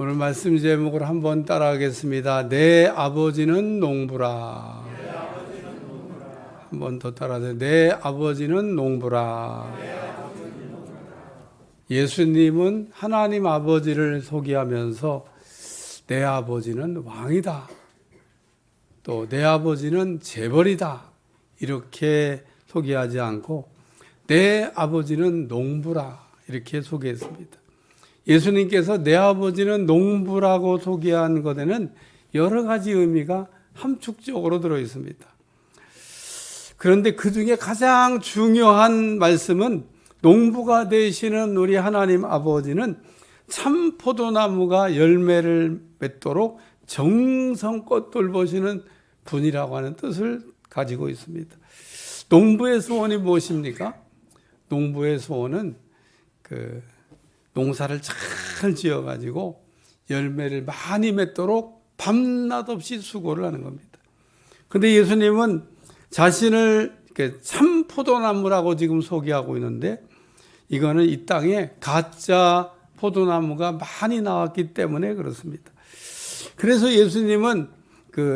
오늘 말씀 제목을 한번 따라하겠습니다. 내 아버지는 농부라. 한 번 더 따라하세요. 내 아버지는 농부라. 예수님은 하나님 아버지를 소개하면서 내 아버지는 왕이다. 또 내 아버지는 재벌이다. 이렇게 소개하지 않고 내 아버지는 농부라. 이렇게 소개했습니다. 예수님께서 내 아버지는 농부라고 소개한 것에는 여러 가지 의미가 함축적으로 들어 있습니다. 그런데 그 중에 가장 중요한 말씀은 농부가 되시는 우리 하나님 아버지는 참 포도나무가 열매를 맺도록 정성껏 돌보시는 분이라고 하는 뜻을 가지고 있습니다. 농부의 소원이 무엇입니까? 농부의 소원은 농사를 잘 지어가지고 열매를 많이 맺도록 밤낮 없이 수고를 하는 겁니다. 그런데 예수님은 자신을 참 포도나무라고 지금 소개하고 있는데 이거는 이 땅에 가짜 포도나무가 많이 나왔기 때문에 그렇습니다. 그래서 예수님은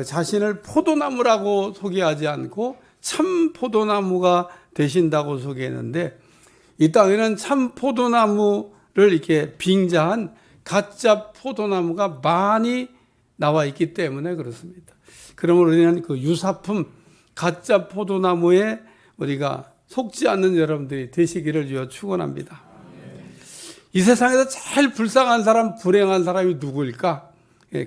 자신을 포도나무라고 소개하지 않고 참 포도나무가 되신다고 소개했는데 이 땅에는 참 포도나무를 이렇게 빙자한 가짜 포도나무가 많이 나와 있기 때문에 그렇습니다. 그러므로 우리는 그 유사품 가짜 포도나무에 우리가 속지 않는 여러분들이 되시기를 주여 축원합니다. 이 세상에서 제일 불쌍한 사람, 불행한 사람이 누구일까?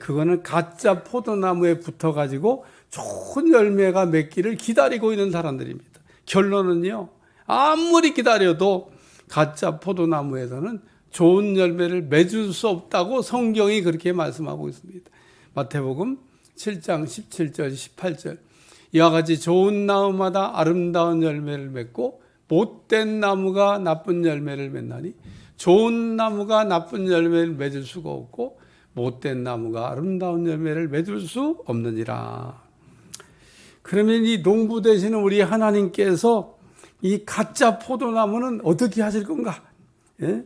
그거는 가짜 포도나무에 붙어가지고 좋은 열매가 맺기를 기다리고 있는 사람들입니다. 결론은요, 아무리 기다려도 가짜 포도나무에서는 좋은 열매를 맺을 수 없다고 성경이 그렇게 말씀하고 있습니다. 마태복음 7장 17절 18절 이와 같이 좋은 나무마다 아름다운 열매를 맺고 못된 나무가 나쁜 열매를 맺나니 좋은 나무가 나쁜 열매를 맺을 수가 없고 못된 나무가 아름다운 열매를 맺을 수 없느니라. 그러면 이 농부 되시는 우리 하나님께서 이 가짜 포도나무는 어떻게 하실 건가? 예?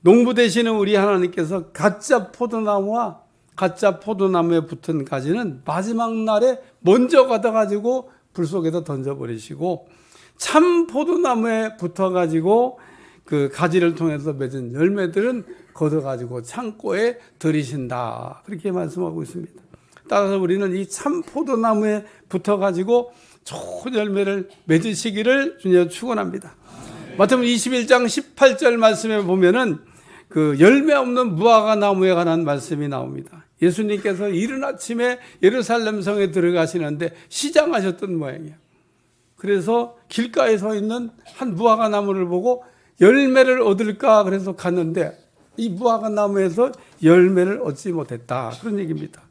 농부 되시는 우리 하나님께서 가짜 포도나무와 가짜 포도나무에 붙은 가지는 마지막 날에 먼저 가져가지고 불 속에서 던져버리시고 참 포도나무에 붙어가지고 그 가지를 통해서 맺은 열매들은 걷어가지고 창고에 들이신다. 그렇게 말씀하고 있습니다. 따라서 우리는 이 참 포도나무에 붙어가지고 좋은 열매를 맺으시기를 주님 축원합니다. 마태복음 21장 18절 말씀에 보면은 그 열매 없는 무화과 나무에 관한 말씀이 나옵니다. 예수님께서 이른 아침에 예루살렘 성에 들어가시는데 시장하셨던 모양이에요. 그래서 길가에 서 있는 한 무화과 나무를 보고 열매를 얻을까 그래서 갔는데 이 무화과 나무에서 열매를 얻지 못했다. 그런 얘기입니다.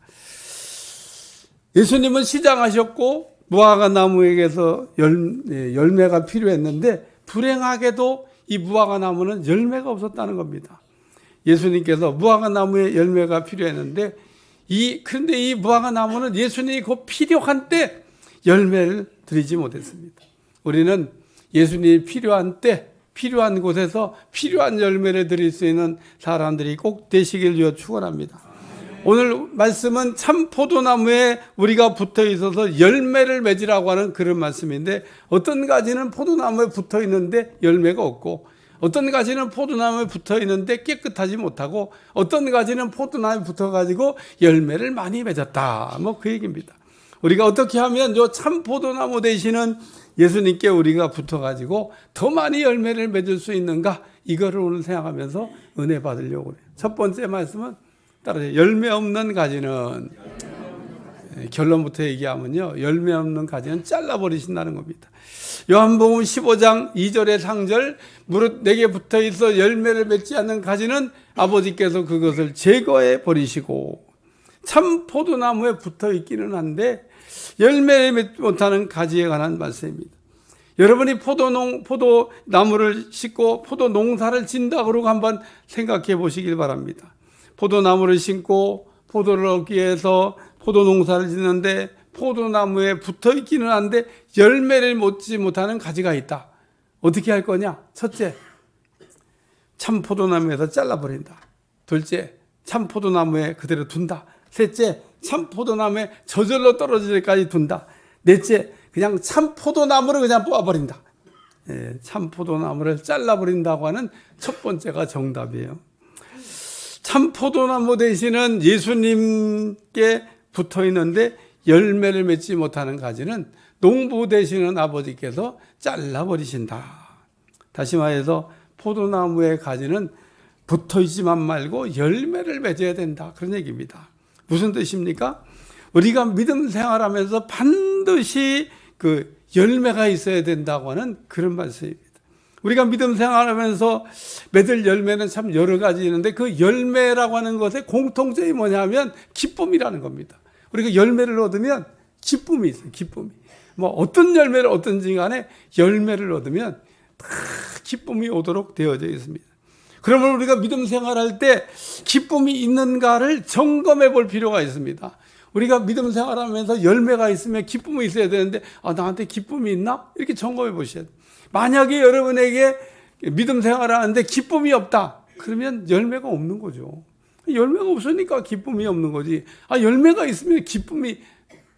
예수님은 시장하셨고 무화과 나무에게서 열매가 필요했는데 불행하게도 이 무화과 나무는 열매가 없었다는 겁니다. 예수님께서 무화과 나무에 열매가 필요했는데 그런데 이 무화과 나무는 예수님이 곧 필요한 때 열매를 드리지 못했습니다. 우리는 예수님이 필요한 때 필요한 곳에서 필요한 열매를 드릴 수 있는 사람들이 꼭 되시길 주여 축원합니다. 오늘 말씀은 참 포도나무에 우리가 붙어 있어서 열매를 맺으라고 하는 그런 말씀인데 어떤 가지는 포도나무에 붙어 있는데 열매가 없고 어떤 가지는 포도나무에 붙어 있는데 깨끗하지 못하고 어떤 가지는 포도나무에 붙어가지고 열매를 많이 맺었다. 그 얘기입니다. 우리가 어떻게 하면 요 참 포도나무 되시는 예수님께 우리가 붙어가지고 더 많이 열매를 맺을 수 있는가? 이거를 오늘 생각하면서 은혜 받으려고 해요. 첫 번째 말씀은 따라서 열매 없는 가지는 결론부터 얘기하면요. 열매 없는 가지는 잘라버리신다는 겁니다. 요한복음 15장 2절의 상절 무릇 내게 붙어있어 열매를 맺지 않는 가지는 아버지께서 그것을 제거해 버리시고 참 포도나무에 붙어있기는 한데 열매를 맺지 못하는 가지에 관한 말씀입니다. 여러분이 포도나무를 심고 포도농사를 진다 그러고 한번 생각해 보시길 바랍니다. 포도나무를 심고 포도를 얻기 위해서 포도농사를 짓는데 포도나무에 붙어 있기는 한데 열매를 맺지 못하는 가지가 있다. 어떻게 할 거냐? 첫째, 참 포도나무에서 잘라버린다. 둘째, 참포도나무에 그대로 둔다. 셋째, 참포도나무에 저절로 떨어질 때까지 둔다. 넷째, 그냥 참포도나무를 그냥 뽑아버린다. 참포도나무를 잘라버린다고 하는 첫 번째가 정답이에요. 참포도나무 대신은 예수님께 붙어 있는데 열매를 맺지 못하는 가지는 농부 되시는 아버지께서 잘라버리신다. 다시 말해서 포도나무의 가지는 붙어 있지만 말고 열매를 맺어야 된다. 그런 얘기입니다. 무슨 뜻입니까? 우리가 믿음 생활하면서 반드시 그 열매가 있어야 된다고 하는 그런 말씀입니다. 우리가 믿음 생활하면서 맺을 열매는 참 여러 가지 있는데 그 열매라고 하는 것의 공통점이 뭐냐면 기쁨이라는 겁니다. 우리가 열매를 얻으면 기쁨이 있어요. 기쁨이. 뭐 어떤 열매를 얻든지 간에 열매를 얻으면 다 기쁨이 오도록 되어져 있습니다. 그러면 우리가 믿음 생활할 때 기쁨이 있는가를 점검해 볼 필요가 있습니다. 우리가 믿음 생활하면서 열매가 있으면 기쁨이 있어야 되는데 나한테 기쁨이 있나? 이렇게 점검해 보셔야 돼요. 만약에 여러분에게 믿음 생활하는데 기쁨이 없다. 그러면 열매가 없는 거죠. 열매가 없으니까 기쁨이 없는 거지. 열매가 있으면 기쁨이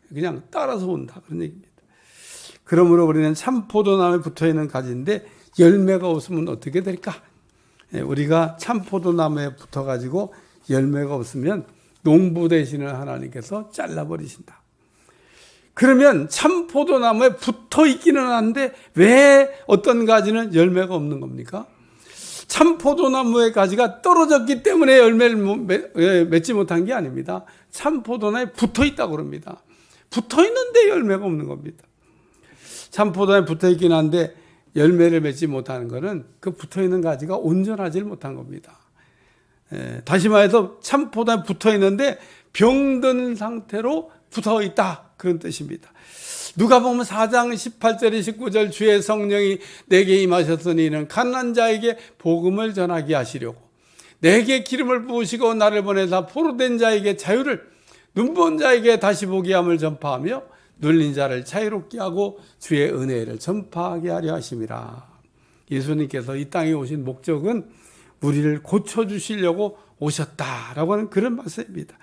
그냥 따라서 온다. 그런 얘기입니다. 그러므로 우리는 참 포도나무에 붙어있는 가지인데 열매가 없으면 어떻게 될까? 우리가 참 포도나무에 붙어가지고 열매가 없으면 농부 되시는 하나님께서 잘라버리신다. 그러면 참 포도나무에 붙어 있기는 한데 왜 어떤 가지는 열매가 없는 겁니까? 참 포도나무의 가지가 떨어졌기 때문에 열매를 맺지 못한 게 아닙니다. 참 포도나무에 붙어 있다고 그럽니다. 붙어 있는데 열매가 없는 겁니다. 참 포도나무에 붙어 있긴 한데 열매를 맺지 못하는 것은 그 붙어 있는 가지가 온전하지 못한 겁니다. 다시 말해서 참 포도나무에 붙어 있는데 병든 상태로 붙어 있다. 그런 뜻입니다. 누가복음 4장 18절 19절 주의 성령이 내게 임하셨으니 이는 가난한 자에게 복음을 전하게 하시려고 내게 기름을 부으시고 나를 보내사 포로된 자에게 자유를 눈먼 자에게 다시 보게 함을 전파하며 눌린 자를 자유롭게 하고 주의 은혜를 전파하게 하려 하심이라. 예수님께서 이 땅에 오신 목적은 우리를 고쳐주시려고 오셨다라고 하는 그런 말씀입니다.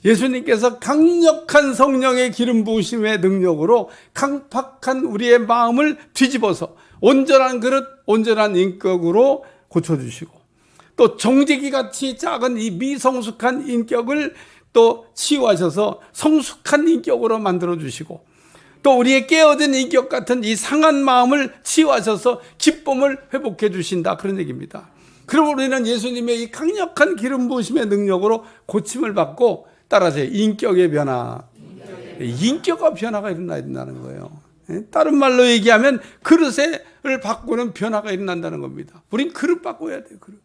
예수님께서 강력한 성령의 기름 부으심의 능력으로 강팍한 우리의 마음을 뒤집어서 온전한 그릇, 온전한 인격으로 고쳐주시고 또 정제기같이 작은 이 미성숙한 인격을 또 치유하셔서 성숙한 인격으로 만들어주시고 또 우리의 깨어진 인격 같은 이 상한 마음을 치유하셔서 기쁨을 회복해 주신다. 그런 얘기입니다. 그럼 우리는 예수님의 이 강력한 기름 부으심의 능력으로 고침을 받고 따라서 인격의 변화, 인격의 변화가 일어나야 된다는 거예요. 다른 말로 얘기하면 그릇을 바꾸는 변화가 일어난다는 겁니다. 우린 그릇 바꿔야 돼요. 그릇.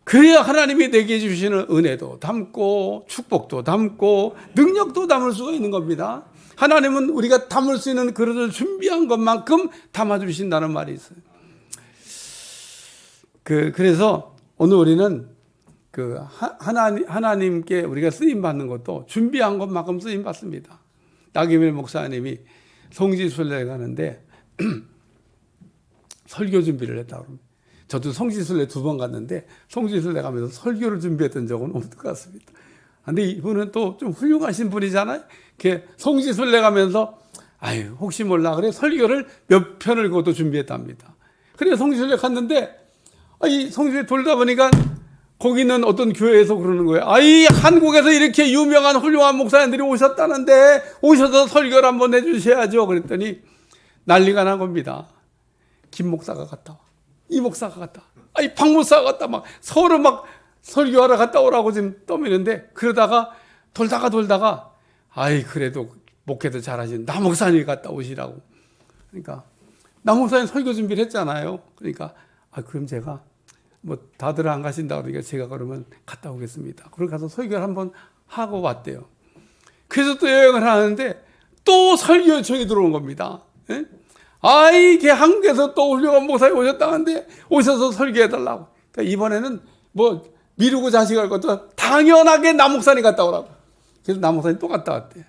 그래야 하나님이 내게 주시는 은혜도 담고 축복도 담고 능력도 담을 수가 있는 겁니다. 하나님은 우리가 담을 수 있는 그릇을 준비한 것만큼 담아주신다는 말이 있어요. 그래서 오늘 우리는 하나님께 우리가 쓰임 받는 것도 준비한 것만큼 쓰임 받습니다. 나기밀 목사님이 성지순례 가는데 설교 준비를 했다고 합니다. 저도 성지순례 2번 갔는데 성지순례 가면서 설교를 준비했던 적은 없는 것 같습니다. 근데 이분은 또 좀 훌륭하신 분이잖아요. 성지순례 가면서 혹시 몰라 그래 설교를 몇 편을 그것도 준비했답니다. 그래 성지순례 갔는데 이 성지순례 돌다 보니까 거기는 어떤 교회에서 그러는 거예요. 한국에서 이렇게 유명한 훌륭한 목사님들이 오셨다는데 오셔서 설교를 한번 해주셔야죠. 그랬더니 난리가 난 겁니다. 김 목사가 갔다 와. 이 목사가 갔다 와. 박 목사가 갔다 막 서로 막 설교하러 갔다 오라고 지금 떠미는데 그러다가 돌다가 그래도 목회도 잘하신 나 목사님이 갔다 오시라고. 그러니까 나 목사님 설교 준비를 했잖아요. 그러니까 그럼 제가 다들 안 가신다 그러니까 제가 그러면 갔다 오겠습니다. 그리고 가서 설교를 한번 하고 왔대요. 그래서 또 여행을 하는데 또 설교 요청이 들어온 겁니다. 이게 한국에서 또 훌륭한 목사님 오셨다는데 오셔서 설교해달라고. 그러니까 이번에는 미루고 자식할 것도 당연하게 남 목사님 갔다 오라고. 그래서 남 목사님 또 갔다 왔대.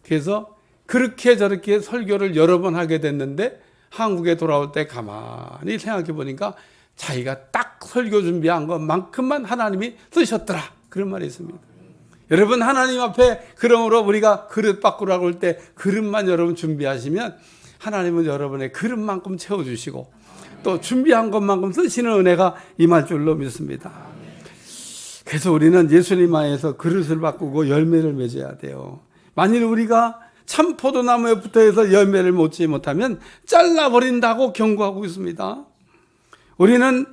그래서 그렇게 저렇게 설교를 여러 번 하게 됐는데 한국에 돌아올 때 가만히 생각해 보니까 자기가 딱 설교 준비한 것만큼만 하나님이 쓰셨더라. 그런 말이 있습니다. 여러분, 하나님 앞에 그러므로 우리가 그릇 바꾸라고 할 때 그릇만 여러분 준비하시면 하나님은 여러분의 그릇만큼 채워주시고 또 준비한 것만큼 쓰시는 은혜가 임할 줄로 믿습니다. 그래서 우리는 예수님 안에서 그릇을 바꾸고 열매를 맺어야 돼요. 만일 우리가 참 포도나무에 붙어서 열매를 맺지 못하면 잘라버린다고 경고하고 있습니다. 우리는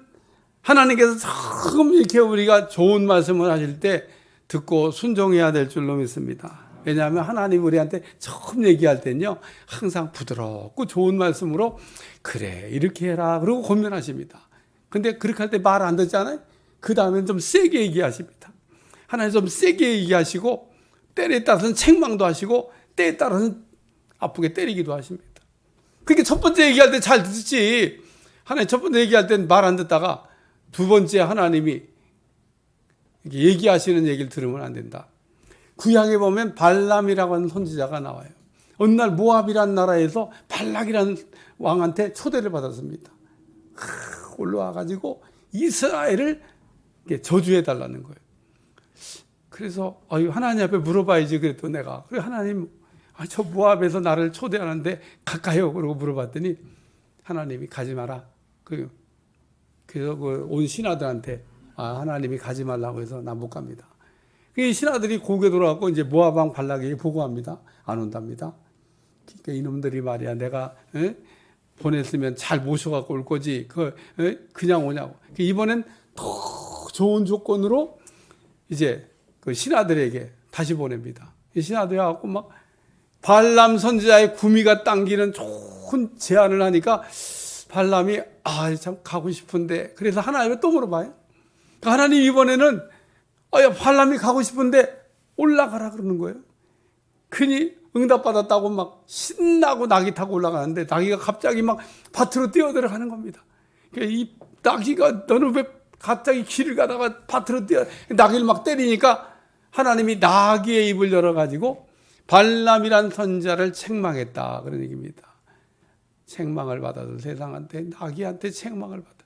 하나님께서 조금 이렇게 우리가 좋은 말씀을 하실 때 듣고 순종해야 될 줄로 믿습니다. 왜냐하면 하나님 우리한테 처음 얘기할 때는요, 항상 부드럽고 좋은 말씀으로 그래 이렇게 해라 그러고 권면하십니다. 근데 그렇게 할 때 말 안 듣잖아요. 그 다음엔 좀 세게 얘기하십니다. 하나님 좀 세게 얘기하시고 때에 따라서는 책망도 하시고 때에 따라서는 아프게 때리기도 하십니다. 그러니까 첫 번째 얘기할 때 잘 듣지. 하나님 첫 번째 얘기할 때는 말 안 듣다가 두 번째 하나님이 얘기하시는 얘기를 들으면 안 된다. 구약에 보면 발람이라고 하는 선지자가 나와요. 어느 날 모압이라는 나라에서 발락이라는 왕한테 초대를 받았습니다. 올라와가지고 이스라엘을 저주해 달라는 거예요. 그래서 하나님 앞에 물어봐야지 그랬더니 내가 그래 하나님 저 모압에서 나를 초대하는데 갈까요? 그러고 물어봤더니 하나님이 가지 마라. 그래서 온 신하들한테 하나님이 가지 말라고 해서 나 못 갑니다. 그 신하들이 고개 돌아가고 이제 모압 왕 발락에게 보고합니다. 안 온답니다. 그러니까 이놈들이 말이야 내가 보냈으면 잘 모셔갖고 올 거지 그냥 오냐고. 이번엔 더 좋은 조건으로 이제 그 신하들에게 다시 보냅니다. 이 신하들이 와갖고 막 발람 선지자의 구미가 당기는 좋은 제안을 하니까 발람이 참 가고 싶은데 그래서 하나님을 또 물어봐요. 하나님 이번에는 발람이 가고 싶은데 올라가라 그러는 거예요. 괜히 응답받았다고 막 신나고 낙이 타고 올라가는데 낙이가 갑자기 막 밭으로 뛰어들어가는 겁니다. 이 낙이가 너는 왜 갑자기 길을 가다가 밭으로 낙이를 막 때리니까 하나님이 나귀의 입을 열어가지고 발람이란 선지자를 책망했다 그런 얘기입니다. 책망을 받아도 세상한테 나귀한테 책망을 받아.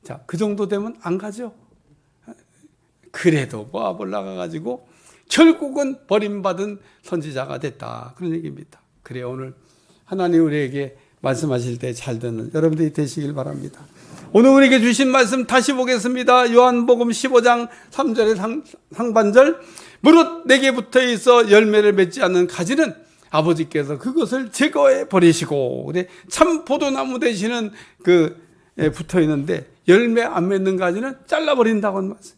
자, 그 정도 되면 안 가죠. 그래도 모압 올라가가지고 결국은 버림받은 선지자가 됐다 그런 얘기입니다. 그래 오늘 하나님 우리에게 말씀하실 때 잘 듣는 여러분들이 되시길 바랍니다. 오늘 우리에게 주신 말씀 다시 보겠습니다. 요한복음 15장 3절의 상반절 무릇 내게 붙어 있어 열매를 맺지 않는 가지는 아버지께서 그것을 제거해 버리시고 그래 참 포도나무 되시는 붙어 있는데 열매 안 맺는 가지는 잘라버린다고 하는 말씀.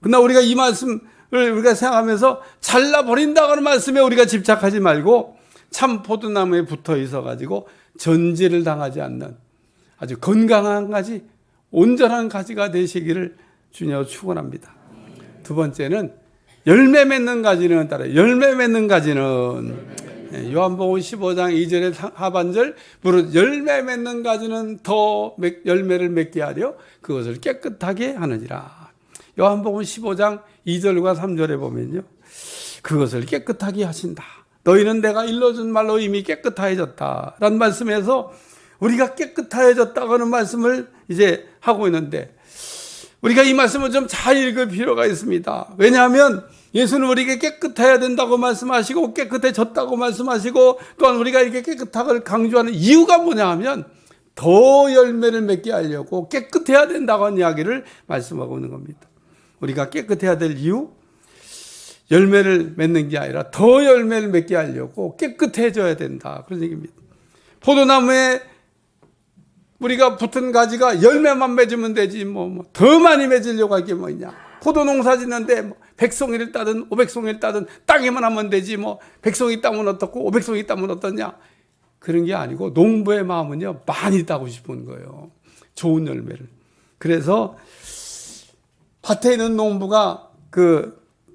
그러나 우리가 이 말씀을 우리가 생각하면서 잘라버린다고 하는 말씀에 우리가 집착하지 말고 참 포도나무에 붙어 있어 가지고 전지를 당하지 않는 아주 건강한 가지, 온전한 가지가 되시기를 주여 축원합니다. 두 번째는 열매 맺는 가지는 따라 열매 맺는 가지는 요한복음 15장 2절의 하반절 무릇 열매 맺는 가지는 더 열매를 맺게 하려 그것을 깨끗하게 하느니라. 요한복음 15장 2절과 3절에 보면요. 그것을 깨끗하게 하신다. 너희는 내가 일러준 말로 이미 깨끗해졌다. 라는 말씀에서 우리가 깨끗해졌다고 하는 말씀을 이제 하고 있는데 우리가 이 말씀을 좀 잘 읽을 필요가 있습니다. 왜냐하면 예수는 우리에게 깨끗해야 된다고 말씀하시고 깨끗해졌다고 말씀하시고 또한 우리가 이렇게 깨끗함을 강조하는 이유가 뭐냐 하면 더 열매를 맺게 하려고 깨끗해야 된다고 하는 이야기를 말씀하고 있는 겁니다. 우리가 깨끗해야 될 이유 열매를 맺는 게 아니라 더 열매를 맺게 하려고 깨끗해져야 된다 그런 얘기입니다. 포도나무에 우리가 붙은 가지가 열매만 맺으면 되지 더 많이 맺으려고 할 게 뭐냐. 포도 농사 짓는데 100송이를 따든 500송이를 따든 따기만 하면 되지 100송이 따면 어떻고 500송이 따면 어떠냐. 그런 게 아니고 농부의 마음은요 많이 따고 싶은 거예요. 좋은 열매를. 그래서 밭에 있는 농부가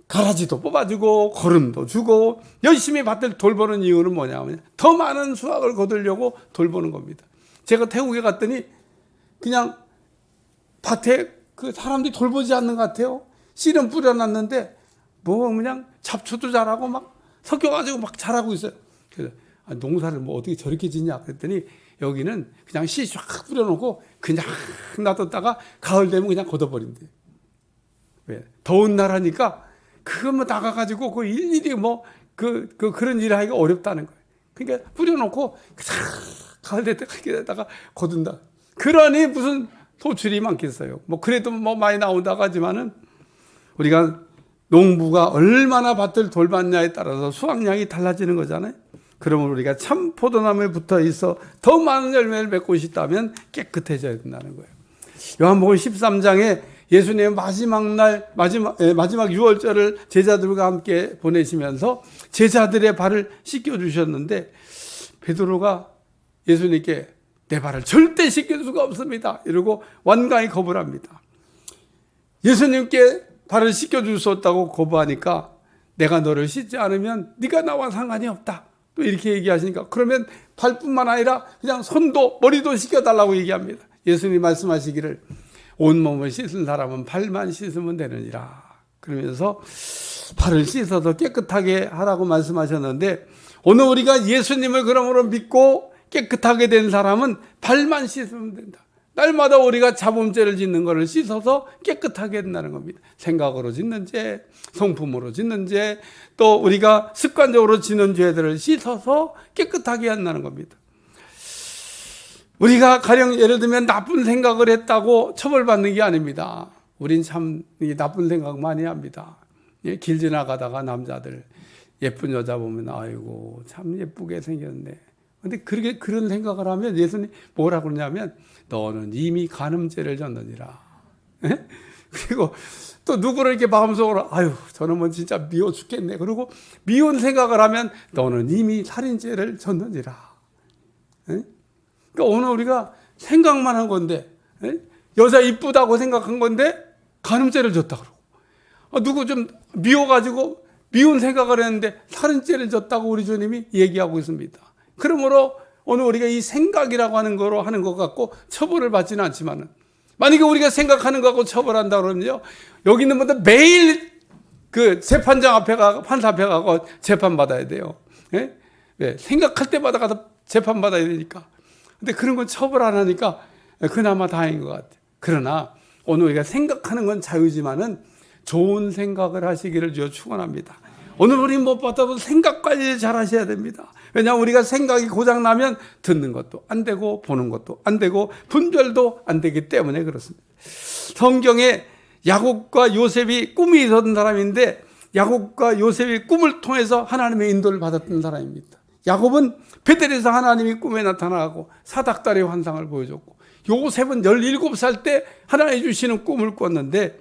가라지도 뽑아주고 거름도 주고 열심히 밭을 돌보는 이유는 뭐냐면 더 많은 수확을 거두려고 돌보는 겁니다. 제가 태국에 갔더니 그냥 밭에 사람들이 돌보지 않는 것 같아요. 씨는 뿌려놨는데 그냥 잡초도 자라고 막 섞여가지고 막 자라고 있어요. 그래서 농사를 어떻게 저렇게 짓냐 그랬더니 여기는 그냥 씨 쫙 뿌려놓고 그냥 놔뒀다가 가을 되면 그냥 걷어버린대. 왜? 더운 나라니까 그거 뭐 나가가지고 그 일일이 뭐 그런 일을 하기가 어렵다는 거예요. 그러니까 뿌려놓고 가을 될 때까지 거둔다. 그러니 무슨 소출이 많겠어요. 뭐 그래도 뭐 많이 나온다고 하지만은 우리가 농부가 얼마나 밭을 돌봤냐에 따라서 수확량이 달라지는 거잖아요. 그러면 우리가 참 포도나무에 붙어 있어 더 많은 열매를 맺고 싶다면 깨끗해져야 된다는 거예요. 요한복음 13장에 예수님의 마지막 유월절을 제자들과 함께 보내시면서 제자들의 발을 씻겨주셨는데 베드로가 예수님께 내 발을 절대 씻길 수가 없습니다. 이러고 완강히 거부를 합니다. 예수님께 발을 씻겨줄 수 없다고 거부하니까 내가 너를 씻지 않으면 네가 나와 상관이 없다. 또 이렇게 얘기하시니까 그러면 발뿐만 아니라 그냥 손도 머리도 씻겨달라고 얘기합니다. 예수님이 말씀하시기를 온몸을 씻은 사람은 발만 씻으면 되느니라. 그러면서 발을 씻어서 깨끗하게 하라고 말씀하셨는데 오늘 우리가 예수님을 그러므로 믿고 깨끗하게 된 사람은 발만 씻으면 된다. 날마다 우리가 자범죄를 짓는 것을 씻어서 깨끗하게 된다는 겁니다. 생각으로 짓는 죄, 성품으로 짓는 죄, 또 우리가 습관적으로 짓는 죄들을 씻어서 깨끗하게 한다는 겁니다. 우리가 가령 예를 들면 나쁜 생각을 했다고 처벌받는 게 아닙니다. 우린 참 나쁜 생각 많이 합니다. 길 지나가다가 남자들 예쁜 여자 보면 아이고 참 예쁘게 생겼네. 근데 그런 생각을 하면 예수님 뭐라고 그러냐면 너는 이미 간음죄를 졌느니라. 그리고 또 누구를 이렇게 마음속으로 아유 저놈은 진짜 미워 죽겠네. 그리고 미운 생각을 하면 너는 이미 살인죄를 졌느니라. 그러니까 오늘 우리가 생각만 한 건데 여자 이쁘다고 생각한 건데 간음죄를 졌다 그러고 누구 좀 미워가지고 미운 생각을 했는데 살인죄를 졌다고 우리 주님이 얘기하고 있습니다. 그러므로 오늘 우리가 이 생각이라고 하는 거로 하는 것 같고 처벌을 받지는 않지만은 만약에 우리가 생각하는 거 갖고 처벌한다 그러면요 여기 있는 분들 매일 그 재판장 앞에 가고 판사 앞에 가고 재판 받아야 돼요. 예? 왜? 생각할 때마다 가서 재판 받아야 되니까. 근데 그런 건 처벌 안 하니까 그나마 다행인 것 같아요. 그러나 오늘 우리가 생각하는 건 자유지만은 좋은 생각을 하시기를 주여 축원합니다. 오늘 우리 무엇보다도 생각 관리를 잘 하셔야 됩니다. 왜냐하면 우리가 생각이 고장나면 듣는 것도 안 되고 보는 것도 안 되고 분별도 안 되기 때문에 그렇습니다. 성경에 야곱과 요셉이 꿈이 있었던 사람인데 야곱과 요셉이 꿈을 통해서 하나님의 인도를 받았던 사람입니다. 야곱은 베델에서 하나님이 꿈에 나타나고 사닥다리 환상을 보여줬고 요셉은 17살 때 하나님이 주시는 꿈을 꿨는데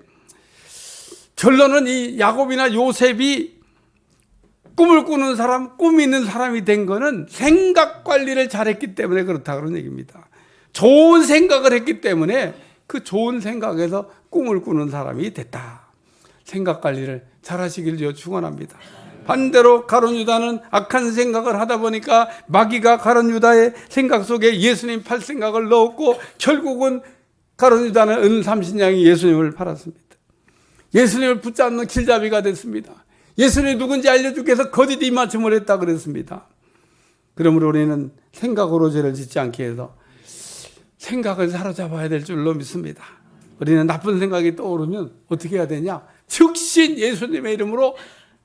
결론은 이 야곱이나 요셉이 꿈을 꾸는 사람, 꿈이 있는 사람이 된 거는 생각 관리를 잘했기 때문에 그렇다 그런 얘기입니다. 좋은 생각을 했기 때문에 그 좋은 생각에서 꿈을 꾸는 사람이 됐다. 생각 관리를 잘 하시길 축원합니다. 반대로 가룟 유다는 악한 생각을 하다 보니까 마귀가 가룟 유다의 생각 속에 예수님 팔 생각을 넣었고 결국은 가룟 유다는 은 30냥이 예수님을 팔았습니다. 예수님을 붙잡는 길잡이가 됐습니다. 예수님이 누군지 알려주기 위해서 거짓 입맞춤을 했다 그랬습니다. 그러므로 우리는 생각으로 죄를 짓지 않게 해서 생각을 사로잡아야 될 줄로 믿습니다. 우리는 나쁜 생각이 떠오르면 어떻게 해야 되냐? 즉시 예수님의 이름으로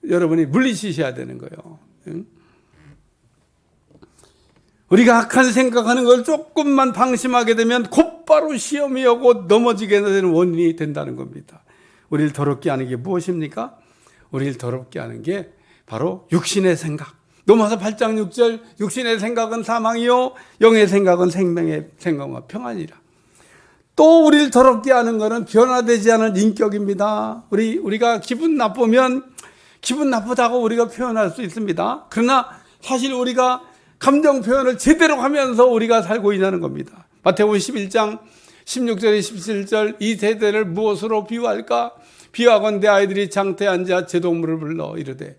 여러분이 물리치셔야 되는 거예요. 우리가 악한 생각하는 걸 조금만 방심하게 되면 곧바로 시험이 오고 넘어지게 되는 원인이 된다는 겁니다. 우리를 더럽게 하는 게 무엇입니까? 우리를 더럽게 하는 게 바로 육신의 생각. 로마서 8장 6절 육신의 생각은 사망이요 영의 생각은 생명의 생각과 평안이라. 또 우리를 더럽게 하는 것은 변화되지 않은 인격입니다. 우리가 기분 나쁘면 기분 나쁘다고 우리가 표현할 수 있습니다. 그러나 사실 우리가 감정 표현을 제대로 하면서 우리가 살고 있다는 겁니다. 마태복음 11장 16절에 17절 이 세대를 무엇으로 비유할까? 비유하건대 아이들이 장터에 앉아 제동물을 불러 이르되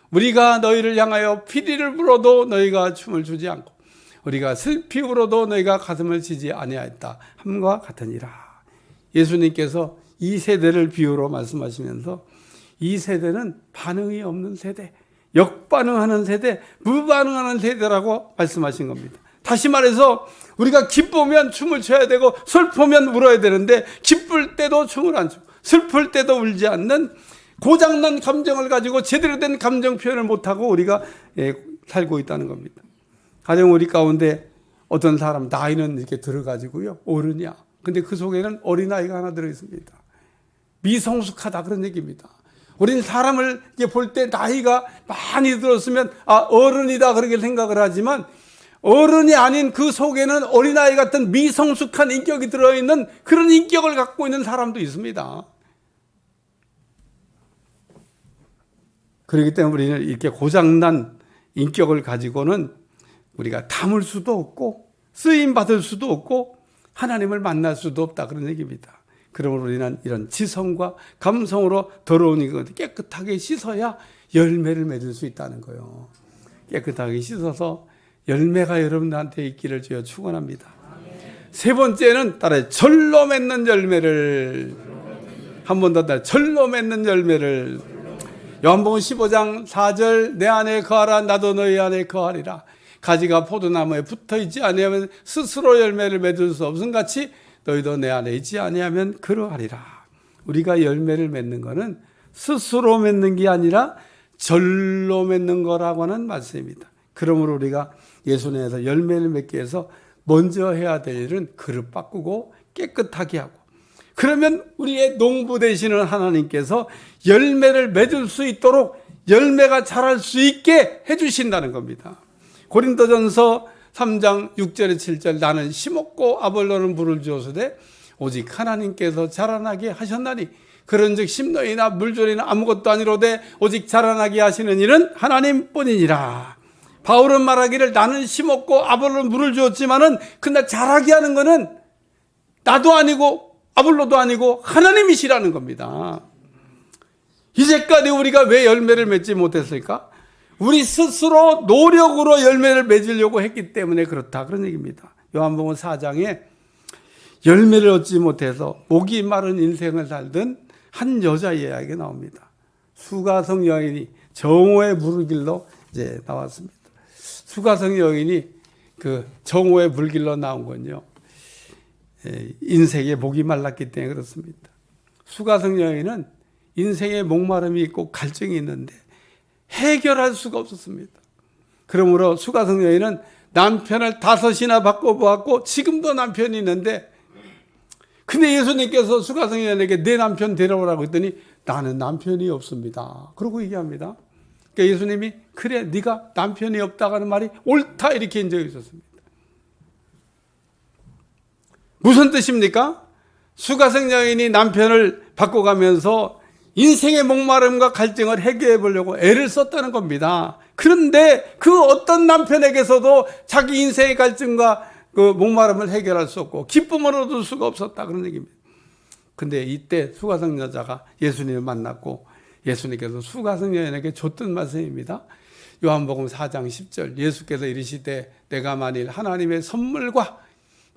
우리가 너희를 향하여 피리를 불어도 너희가 춤을 추지 않고 우리가 슬피 울어도 너희가 가슴을 치지 아니하였다 함과 같으니라. 예수님께서 이 세대를 비유로 말씀하시면서 이 세대는 반응이 없는 세대, 역반응하는 세대, 무반응하는 세대라고 말씀하신 겁니다. 다시 말해서 우리가 기쁘면 춤을 춰야 되고 슬프면 울어야 되는데 기쁠 때도 춤을 안 추고 슬플 때도 울지 않는 고장난 감정을 가지고 제대로 된 감정 표현을 못하고 우리가 살고 있다는 겁니다. 가령 우리 가운데 어떤 사람 나이는 이렇게 들어가지고요 어른이야. 근데 그 속에는 어린아이가 하나 들어있습니다. 미성숙하다 그런 얘기입니다. 우리는 사람을 볼 때 나이가 많이 들었으면 어른이다 그렇게 생각을 하지만 어른이 아닌 그 속에는 어린아이 같은 미성숙한 인격이 들어있는 그런 인격을 갖고 있는 사람도 있습니다. 그렇기 때문에 우리는 이렇게 고장난 인격을 가지고는 우리가 담을 수도 없고 쓰임 받을 수도 없고 하나님을 만날 수도 없다 그런 얘기입니다. 그러므로 우리는 이런 지성과 감성으로 더러운 이것 깨끗하게 씻어야 열매를 맺을 수 있다는 거예요. 깨끗하게 씻어서 열매가 여러분들한테 있기를 주여 축원합니다. 세 번째는 따라해 절로 맺는 열매를 한 번 더 따라 절로 맺는 열매를 요한복음 15장 4절 내 안에 거하라 나도 너희 안에 거하리라. 가지가 포도나무에 붙어있지 아니하면 스스로 열매를 맺을 수 없음 같이 너희도 내 안에 있지 아니하면 그러하리라. 우리가 열매를 맺는 것은 스스로 맺는 게 아니라 절로 맺는 거라고 하는 말씀입니다. 그러므로 우리가 예수님에서 열매를 맺기 위해서 먼저 해야 될 일은 그릇 바꾸고 깨끗하게 하고 그러면 우리의 농부 되시는 하나님께서 열매를 맺을 수 있도록 열매가 자랄 수 있게 해주신다는 겁니다. 고린도전서 3장 6절에 7절 나는 심었고 아볼로는 물을 주었으되 오직 하나님께서 자라나게 하셨나니 그런즉 심노이나 물조리나 아무것도 아니로되 오직 자라나게 하시는 이는 하나님뿐이니라. 바울은 말하기를 나는 심었고 아볼로는 물을 주었지만은 그날 자라게 하는 것은 나도 아니고 아볼로도 아니고 하나님이시라는 겁니다. 이제까지 우리가 왜 열매를 맺지 못했을까? 우리 스스로 노력으로 열매를 맺으려고 했기 때문에 그렇다 그런 얘기입니다. 요한복음 4장에 열매를 얻지 못해서 목이 마른 인생을 살던 한 여자 이야기가 나옵니다. 수가성 여인이 정오의 물길로 이제 나왔습니다. 수가성 여인이 그 정오의 물길로 나온 건요 인생에 목이 말랐기 때문에 그렇습니다. 수가성 여인은 인생에 목마름이 있고 갈증이 있는데 해결할 수가 없었습니다. 그러므로 수가성 여인은 남편을 5이나 바꿔보았고 지금도 남편이 있는데 근데 예수님께서 수가성 여인에게 내 남편 데려오라고 했더니 나는 남편이 없습니다. 그러고 얘기합니다. 그러니까 예수님이 그래 네가 남편이 없다고 하는 말이 옳다 이렇게 한 적이 있었습니다. 무슨 뜻입니까? 수가성 여인이 남편을 바꿔가면서 인생의 목마름과 갈증을 해결해 보려고 애를 썼다는 겁니다. 그런데 그 어떤 남편에게서도 자기 인생의 갈증과 그 목마름을 해결할 수 없고 기쁨을 얻을 수가 없었다 그런 얘기입니다. 근데 이때 수가성 여자가 예수님을 만났고 예수님께서 수가성 여인에게 줬던 말씀입니다. 요한복음 4장 10절 예수께서 이르시되 내가 만일 하나님의 선물과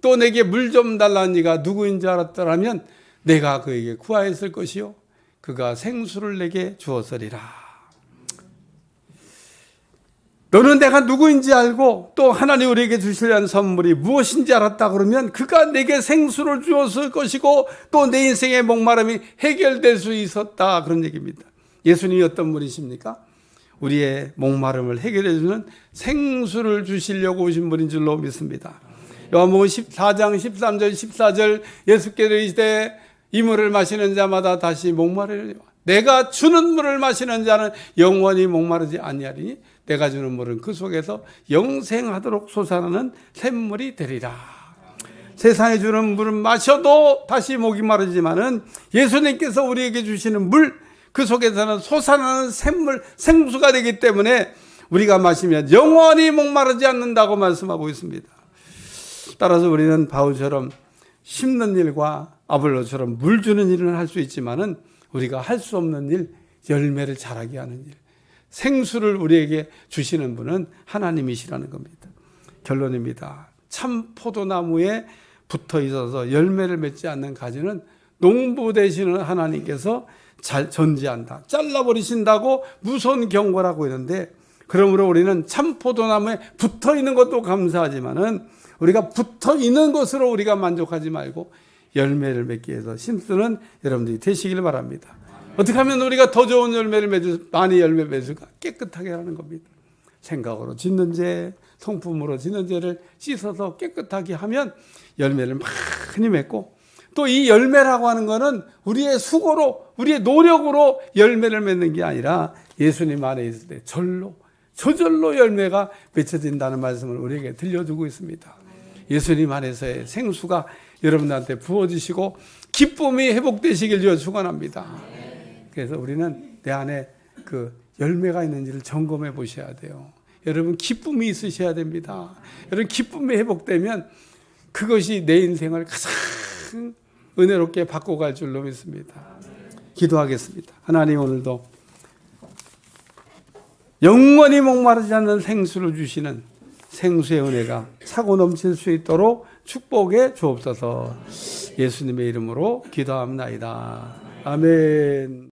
또 내게 물 좀 달라는 이가 누구인지 알았더라면 내가 그에게 구하였을 것이요 그가 생수를 내게 주었으리라. 너는 내가 누구인지 알고 또 하나님 우리에게 주시려는 선물이 무엇인지 알았다 그러면 그가 내게 생수를 주었을 것이고 또 내 인생의 목마름이 해결될 수 있었다 그런 얘기입니다. 예수님이 어떤 분이십니까? 우리의 목마름을 해결해 주는 생수를 주시려고 오신 분인 줄로 믿습니다. 요한복음 14장 13절 14절 예수께서 이르시되 이 물을 마시는 자마다 다시 목마르리니 내가 주는 물을 마시는 자는 영원히 목마르지 아니하리니 내가 주는 물은 그 속에서 영생하도록 솟아나는 샘물이 되리라. 세상에 주는 물은 마셔도 다시 목이 마르지만은 예수님께서 우리에게 주시는 물 그 속에서는 솟아나는 샘물 생수가 되기 때문에 우리가 마시면 영원히 목마르지 않는다고 말씀하고 있습니다. 따라서 우리는 바울처럼 심는 일과 아볼로처럼 물 주는 일은 할 수 있지만은 우리가 할 수 없는 일, 열매를 자라게 하는 일, 생수를 우리에게 주시는 분은 하나님이시라는 겁니다. 결론입니다. 참 포도나무에 붙어 있어서 열매를 맺지 않는 가지는 농부 되시는 하나님께서 잘 전지한다, 잘라버리신다고 무서운 경고라고 했는데 그러므로 우리는 참 포도나무에 붙어 있는 것도 감사하지만은 우리가 붙어 있는 것으로 우리가 만족하지 말고 열매를 맺기 위해서 힘쓰는 여러분들이 되시길 바랍니다. 어떻게 하면 우리가 더 좋은 열매를 많이 열매 맺을까? 깨끗하게 하는 겁니다. 생각으로 짓는 죄, 성품으로 짓는 죄를 씻어서 깨끗하게 하면 열매를 많이 맺고, 또 이 열매라고 하는 것은 우리의 수고로, 우리의 노력으로 열매를 맺는 게 아니라 예수님 안에 있을 때 저절로 열매가 맺혀진다는 말씀을 우리에게 들려주고 있습니다. 예수님 안에서의 생수가 여러분들한테 부어지시고 기쁨이 회복되시길 주여 축원합니다. 그래서 우리는 내 안에 그 열매가 있는지를 점검해 보셔야 돼요. 여러분 기쁨이 있으셔야 됩니다. 여러분 기쁨이 회복되면 그것이 내 인생을 가장 은혜롭게 바꿔갈 줄로 믿습니다. 기도하겠습니다. 하나님, 오늘도 영원히 목마르지 않는 생수를 주시는 생수의 은혜가 차고 넘칠 수 있도록 축복해 주옵소서. 예수님의 이름으로 기도합니다. 아멘.